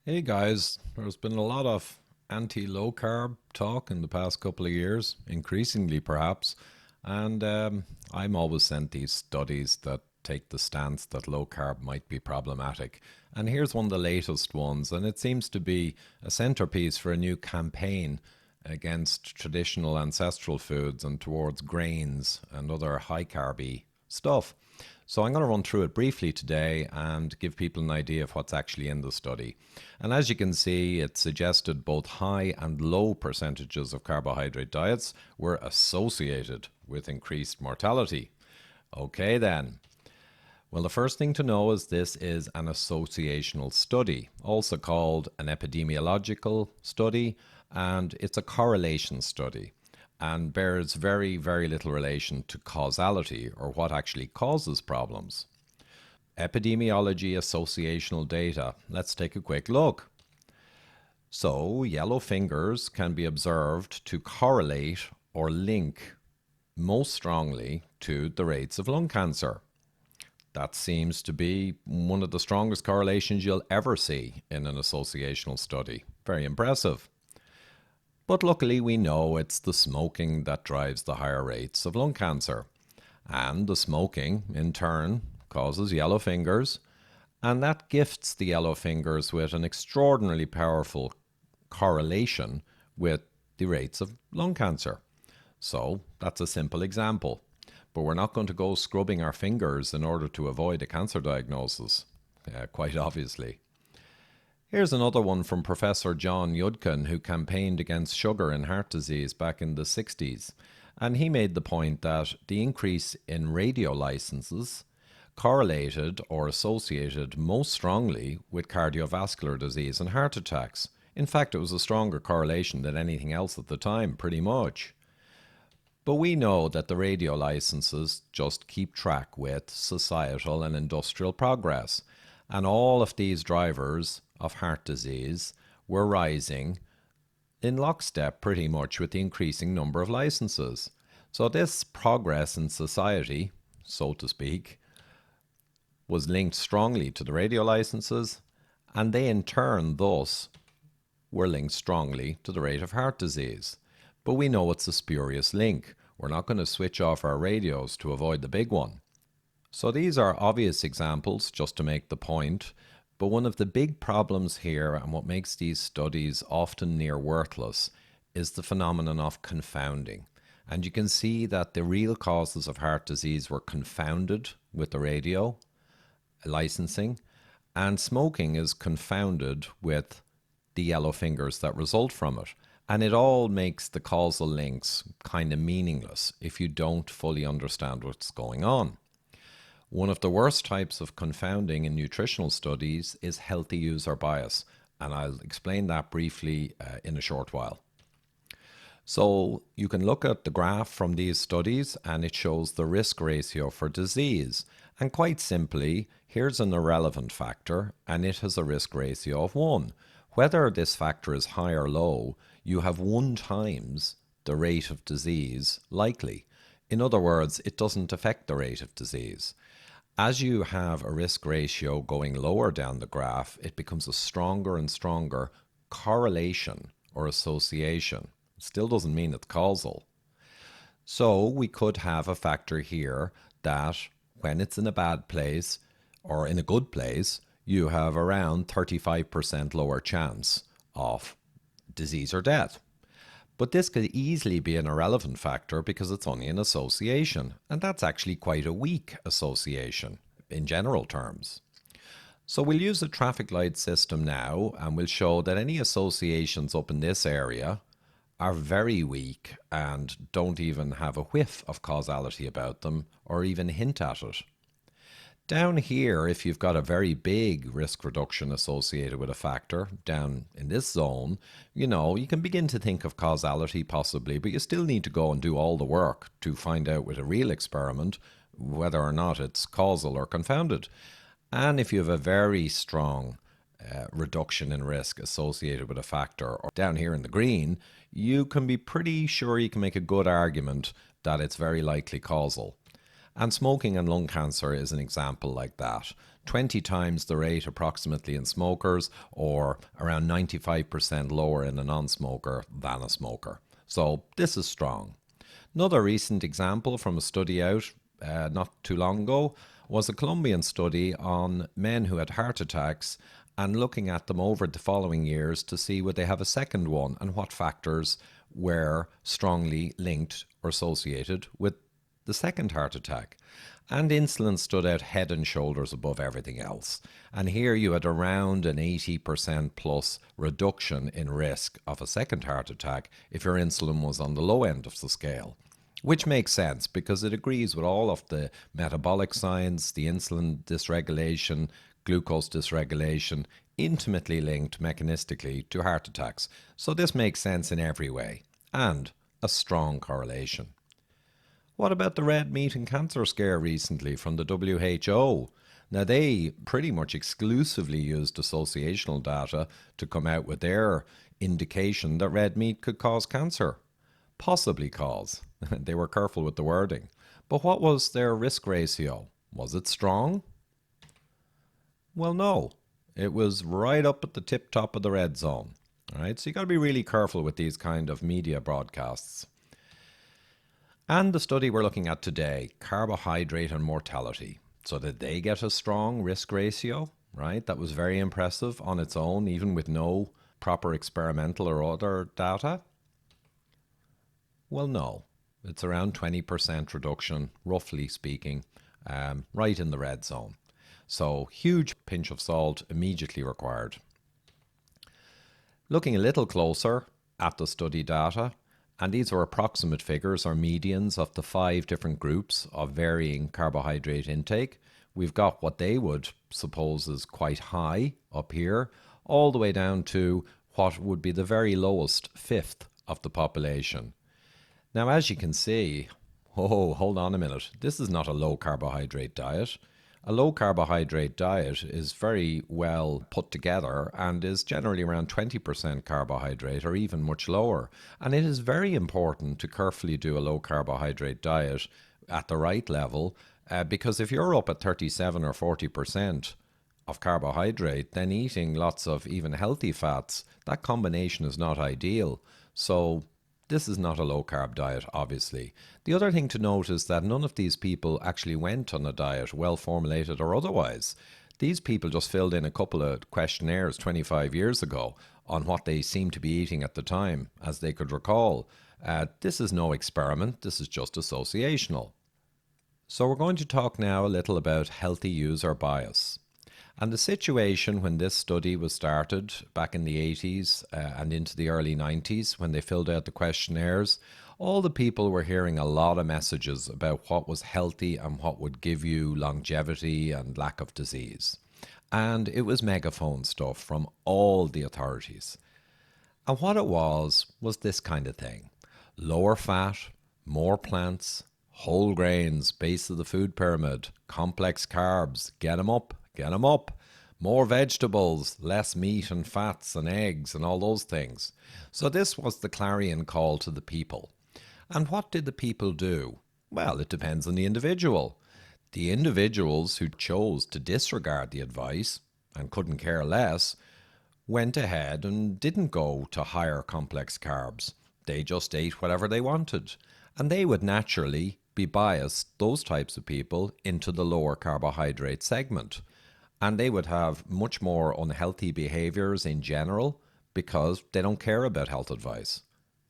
Hey guys, there's been a lot of anti-low carb talk in the past couple of years, increasingly perhaps, and I'm always sent these studies that take the stance that low carb might be problematic. And here's one of the latest ones, and it seems to be a centerpiece for a new campaign against traditional ancestral foods and towards grains and other high carby stuff. So I'm going to run through it briefly today and give people an idea of what's actually in the study. And as you can see, it suggested both high and low percentages of carbohydrate diets were associated with increased mortality. Okay then. Well, the first thing to know is this is an associational study, also called an epidemiological study, and it's a correlation study and bears very, very little relation to causality or what actually causes problems. Epidemiology associational data. Let's take a quick look. So, yellow fingers can be observed to correlate or link most strongly to the rates of lung cancer. That seems to be one of the strongest correlations you'll ever see in an associational study. Very impressive. But luckily we know it's the smoking that drives the higher rates of lung cancer. And the smoking, in turn, causes yellow fingers, and that gifts the yellow fingers with an extraordinarily powerful correlation with the rates of lung cancer. So that's a simple example. But we're not going to go scrubbing our fingers in order to avoid a cancer diagnosis, quite obviously. Here's another one from Professor John Yudkin, who campaigned against sugar and heart disease back in the 60s. And he made the point that the increase in radio licenses correlated or associated most strongly with cardiovascular disease and heart attacks. In fact, it was a stronger correlation than anything else at the time, pretty much. But we know that the radio licenses just keep track with societal and industrial progress. And all of these drivers of heart disease were rising in lockstep pretty much with the increasing number of licenses. So this progress in society, so to speak, was linked strongly to the radio licenses, and they in turn thus were linked strongly to the rate of heart disease. But we know it's a spurious link. We're not going to switch off our radios to avoid the big one. So these are obvious examples just to make the point, but one of the big problems here and what makes these studies often near worthless is the phenomenon of confounding. And you can see that the real causes of heart disease were confounded with the radio licensing, and smoking is confounded with the yellow fingers that result from it. And it all makes the causal links kind of meaningless if you don't fully understand what's going on. One of the worst types of confounding in nutritional studies is healthy user bias, and I'll explain that briefly in a short while. So you can look at the graph from these studies and it shows the risk ratio for disease. And quite simply, here's an irrelevant factor and it has a risk ratio of 1. Whether this factor is high or low, you have 1 times the rate of disease likely. In other words, it doesn't affect the rate of disease. As you have a risk ratio going lower down the graph, it becomes a stronger and stronger correlation or association. It still doesn't mean it's causal. So we could have a factor here that when it's in a bad place or in a good place, you have around 35% lower chance of disease or death. But this could easily be an irrelevant factor because it's only an association, and that's actually quite a weak association in general terms. So we'll use a traffic light system now, and we'll show that any associations up in this area are very weak and don't even have a whiff of causality about them or even hint at it. Down here, if you've got a very big risk reduction associated with a factor, down in this zone, you can begin to think of causality possibly, but you still need to go and do all the work to find out with a real experiment whether or not it's causal or confounded. And if you have a very strong reduction in risk associated with a factor, or down here in the green, you can be pretty sure you can make a good argument that it's very likely causal. And smoking and lung cancer is an example like that. 20 times the rate approximately in smokers, or around 95% lower in a non-smoker than a smoker. So this is strong. Another recent example from a study out not too long ago was a Colombian study on men who had heart attacks and looking at them over the following years to see would they have a second one and what factors were strongly linked or associated with the second heart attack. And insulin stood out head and shoulders above everything else. And here you had around an 80% plus reduction in risk of a second heart attack if your insulin was on the low end of the scale. Which makes sense because it agrees with all of the metabolic science, the insulin dysregulation, glucose dysregulation, intimately linked mechanistically to heart attacks. So this makes sense in every way, and a strong correlation. What about the red meat and cancer scare recently from the WHO? Now, they pretty much exclusively used associational data to come out with their indication that red meat could cause cancer. Possibly cause. They were careful with the wording. But what was their risk ratio? Was it strong? Well, no. It was right up at the tip top of the red zone. All right, so you got to be really careful with these kind of media broadcasts. And the study we're looking at today, carbohydrate and mortality. So did they get a strong risk ratio, right? That was very impressive on its own, even with no proper experimental or other data. Well, no. It's around 20% reduction, roughly speaking, right in the red zone. So huge pinch of salt immediately required. Looking a little closer at the study data, and these are approximate figures or medians of the 5 different groups of varying carbohydrate intake. We've got what they would suppose is quite high up here, all the way down to what would be the very lowest fifth of the population. Now, as you can see, hold on a minute. This is not a low carbohydrate diet. A low carbohydrate diet is very well put together and is generally around 20% carbohydrate or even much lower. And it is very important to carefully do a low carbohydrate diet at the right level because if you're up at 37 or 40% of carbohydrate, then eating lots of even healthy fats, that combination is not ideal. So this is not a low-carb diet, obviously. The other thing to note is that none of these people actually went on a diet, well-formulated or otherwise. These people just filled in a couple of questionnaires 25 years ago on what they seemed to be eating at the time, as they could recall. This is no experiment, this is just associational. So we're going to talk now a little about healthy user bias. And the situation when this study was started back in the 80s and into the early 90s, when they filled out the questionnaires, all the people were hearing a lot of messages about what was healthy and what would give you longevity and lack of disease. And it was megaphone stuff from all the authorities. And what it was this kind of thing. Lower fat, more plants, whole grains, base of the food pyramid, complex carbs, get them up. Get them up. More vegetables, less meat and fats and eggs and all those things. So this was the clarion call to the people. And what did the people do? Well, it depends on the individual. The individuals who chose to disregard the advice and couldn't care less went ahead and didn't go to higher complex carbs. They just ate whatever they wanted. And they would naturally be biased, those types of people, into the lower carbohydrate segment. And they would have much more unhealthy behaviors in general because they don't care about health advice,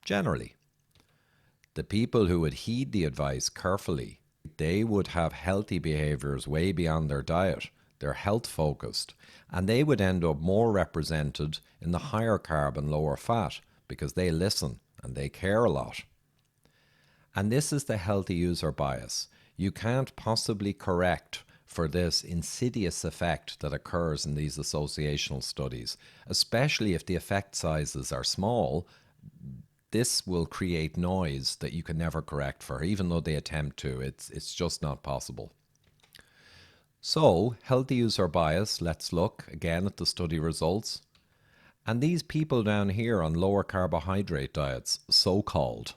generally. The people who would heed the advice carefully, they would have healthy behaviors way beyond their diet. They're health focused, and they would end up more represented in the higher carb and lower fat because they listen and they care a lot. And this is the healthy user bias. You can't possibly correct for this insidious effect that occurs in these associational studies, especially if the effect sizes are small. This will create noise that you can never correct for, even though they attempt to. It's just not possible. So, healthy user bias, let's look again at the study results. And these people down here on lower carbohydrate diets, so-called,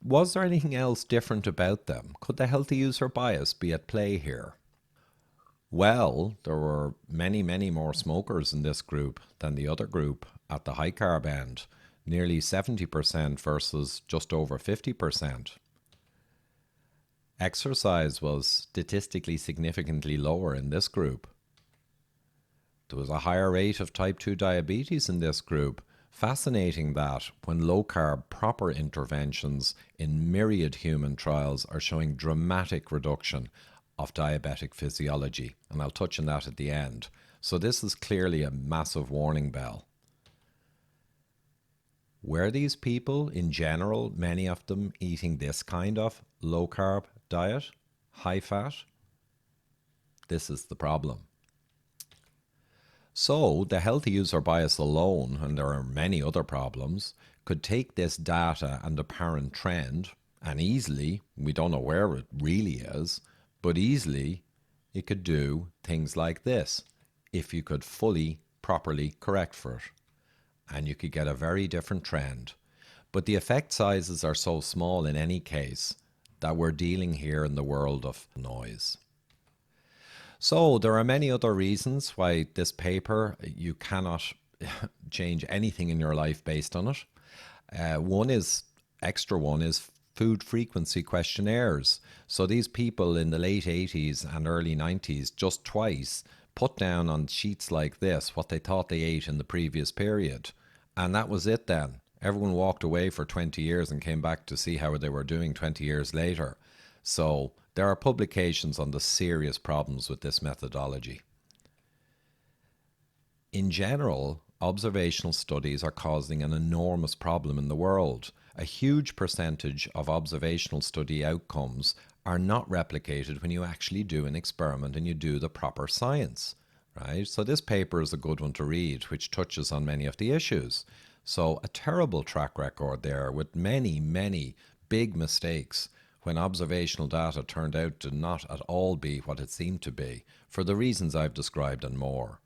was there anything else different about them? Could the healthy user bias be at play here? Well, there were many, many more smokers in this group than the other group at the high carb end, nearly 70% versus just over 50%. Exercise was statistically significantly lower in this group. There was a higher rate of type 2 diabetes in this group. Fascinating that when low carb proper interventions in myriad human trials are showing dramatic reduction of diabetic physiology. And I'll touch on that at the end. So this is clearly a massive warning bell. Were these people in general, many of them eating this kind of low carb diet, high fat? This is the problem. So the healthy user bias alone, and there are many other problems, could take this data and apparent trend and easily, we don't know where it really is, but easily it could do things like this if you could fully, properly correct for it. And you could get a very different trend. But the effect sizes are so small in any case that we're dealing here in the world of noise. So there are many other reasons why this paper, you cannot change anything in your life based on it. One is food frequency questionnaires. So these people in the late 80s and early 90s just twice put down on sheets like this what they thought they ate in the previous period. And that was it then. Everyone walked away for 20 years and came back to see how they were doing 20 years later. So there are publications on the serious problems with this methodology. In general, observational studies are causing an enormous problem in the world. A huge percentage of observational study outcomes are not replicated when you actually do an experiment and you do the proper science, right? So this paper is a good one to read, which touches on many of the issues. So a terrible track record there with many, many big mistakes when observational data turned out to not at all be what it seemed to be, for the reasons I've described and more.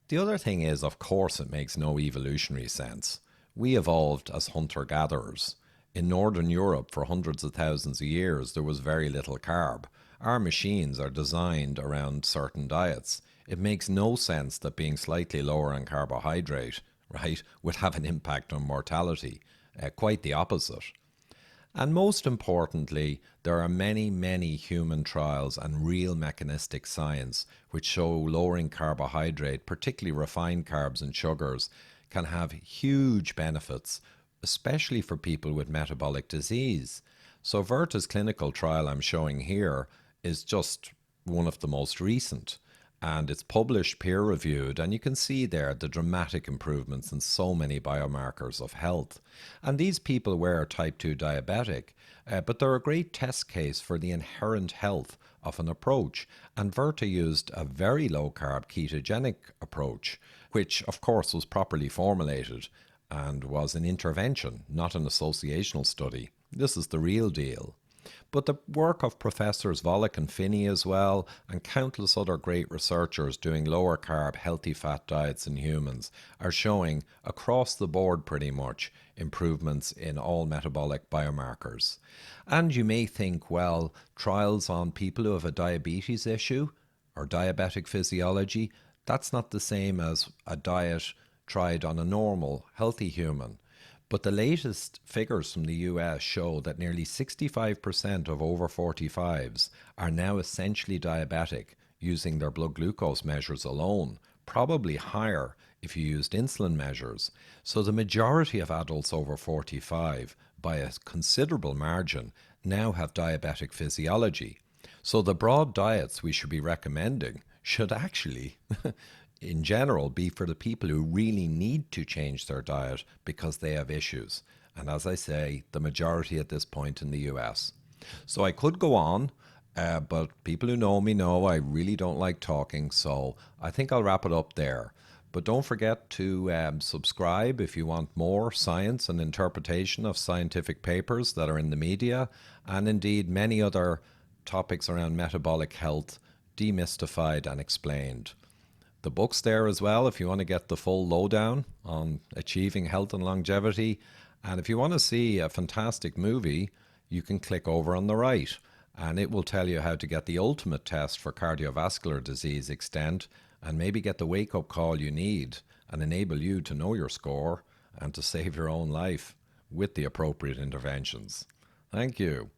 The other thing is, of course, it makes no evolutionary sense. We evolved as hunter-gatherers. In Northern Europe, for hundreds of thousands of years, there was very little carb. Our machines are designed around certain diets. It makes no sense that being slightly lower in carbohydrate, right, would have an impact on mortality. Quite the opposite. And most importantly, there are many, many human trials and real mechanistic science which show lowering carbohydrate, particularly refined carbs and sugars, can have huge benefits, especially for people with metabolic disease. So Virta's clinical trial I'm showing here is just one of the most recent. And it's published, peer-reviewed, and you can see there the dramatic improvements in so many biomarkers of health. And these people were type 2 diabetic, but they're a great test case for the inherent health of an approach. And Virta used a very low-carb ketogenic approach, which of course was properly formulated and was an intervention, not an associational study. This is the real deal. But the work of Professors Volek and Finney as well, and countless other great researchers doing lower carb, healthy fat diets in humans, are showing across the board pretty much improvements in all metabolic biomarkers. And you may think, well, trials on people who have a diabetes issue or diabetic physiology, that's not the same as a diet tried on a normal, healthy human. But the latest figures from the US show that nearly 65% of over 45s are now essentially diabetic using their blood glucose measures alone, probably higher if you used insulin measures. So the majority of adults over 45, by a considerable margin, now have diabetic physiology. So the broad diets we should be recommending should actually in general be for the people who really need to change their diet because they have issues. And as I say, the majority at this point in the US. So I could go on, but people who know me know I really don't like talking, so I think I'll wrap it up there. But don't forget to subscribe if you want more science and interpretation of scientific papers that are in the media, and indeed many other topics around metabolic health demystified and explained. The book's there as well if you want to get the full lowdown on achieving health and longevity. And if you want to see a fantastic movie, you can click over on the right. and it will tell you how to get the ultimate test for cardiovascular disease extent and maybe get the wake-up call you need and enable you to know your score and to save your own life with the appropriate interventions. Thank you.